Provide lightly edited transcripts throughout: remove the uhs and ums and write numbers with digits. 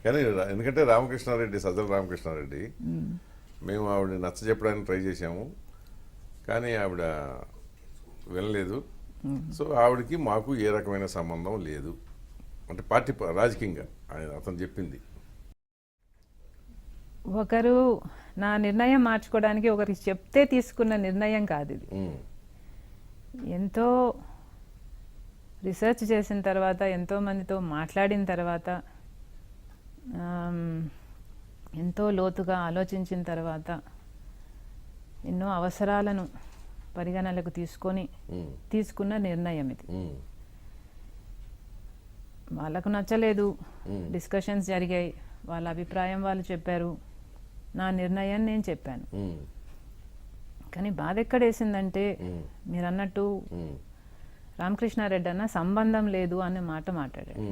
కానీ ఎందుకంటే రామకృష్ణారెడ్డి, సజ్జల రామకృష్ణారెడ్డి, మేము ఆవిడ నచ్చ చెప్పడానికి ట్రై చేశాము, కానీ ఆవిడ వినలేదు. సో ఆవిడకి మాకు ఏ రకమైన సంబంధం లేదు అంటే పార్టీ రాజకీయంగా అతను చెప్పింది. ఒకరు నా నిర్ణయం మార్చుకోవడానికి ఒకరికి చెప్తే తీసుకున్న నిర్ణయం కాదు ఇది. ఎంతో రీసెర్చ్ చేసిన తర్వాత, ఎంతో మందితో మాట్లాడిన తర్వాత, ఎంతో లోతుగా ఆలోచించిన తర్వాత, ఎన్నో అవసరాలను పరిగణనలకు తీసుకున్న నిర్ణయం ఇది. వాళ్ళకు నచ్చలేదు, డిస్కషన్స్ జరిగాయి, వాళ్ళ అభిప్రాయం వాళ్ళు చెప్పారు, నా నిర్ణయం నేను చెప్పాను. కానీ బాధ ఎక్కడేసిందంటే మీరు అన్నట్టు రామకృష్ణారెడ్డి అన్న సంబంధం లేదు అనే మాట మాట్లాడాడు.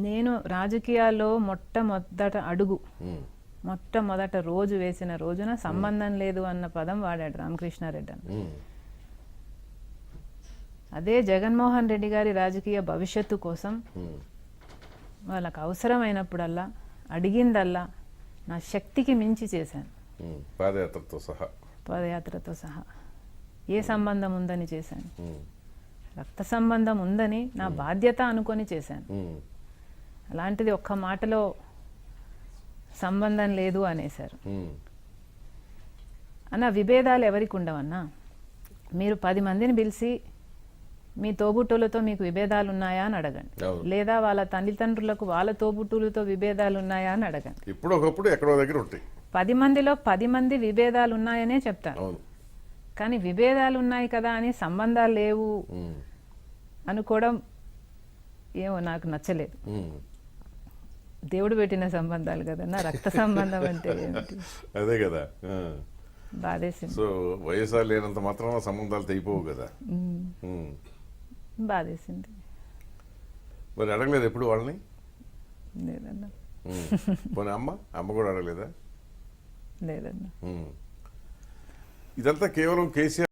నేను రాజకీయాల్లో మొట్టమొదట రోజు వేసిన రోజున సంబంధం లేదు అన్న పదం వాడాడు రామకృష్ణారెడ్డి అన్న. అదే జగన్మోహన్ రెడ్డి గారి రాజకీయ భవిష్యత్తు కోసం వాళ్ళకు అవసరమైనప్పుడల్లా, అడిగిందల్లా నా శక్తికి మించి చేశాను. పాదయాత్రతో సహా ఏ సంబంధం ఉందని చేశాను, రక్త సంబంధం ఉందని నా బాధ్యత అనుకొని చేశాను. అలాంటిది ఒక్క మాటలో సంబంధం లేదు అనేశారు. అన్న విభేదాలు ఎవరికి ఉండవన్నా? మీరు 10 మందిని పిలిచి మీ తోబుట్టులతో మీకు విభేదాలు ఉన్నాయా అని అడగండి, లేదా వాళ్ళ తల్లిదండ్రులకు వాళ్ళ తోబుట్టులతో విభేదాలు ఉన్నాయా అని అడగండి. ఇప్పుడు ఒకప్పుడు ఎక్కడో దగ్గర ఉంటాయి. 10 మందిలో 10 మంది విభేదాలు ఉన్నాయనే చెప్తారు. కానీ విభేదాలు ఉన్నాయి కదా అని సంబంధాలు లేవు అనుకోవడం ఏమో నాకు నచ్చలేదు. దేవుడు పెట్టిన సంబంధాలు కదన్నా, రక్త సంబంధం అంటే ఏమిటి? అదే కదా బాధేసింది. సో వైఎస్ఆర్ లేనంత మాత్రం సంబంధాలు తెగిపోవు కదా. బాధేసింది. మరి అడగలేదు ఎప్పుడు వాళ్ళని? లేదన్నా. పోనీ అమ్మ కూడా అడగలేదా? లేదన్నా. ఇదంతా కేవలం కేసీఆర్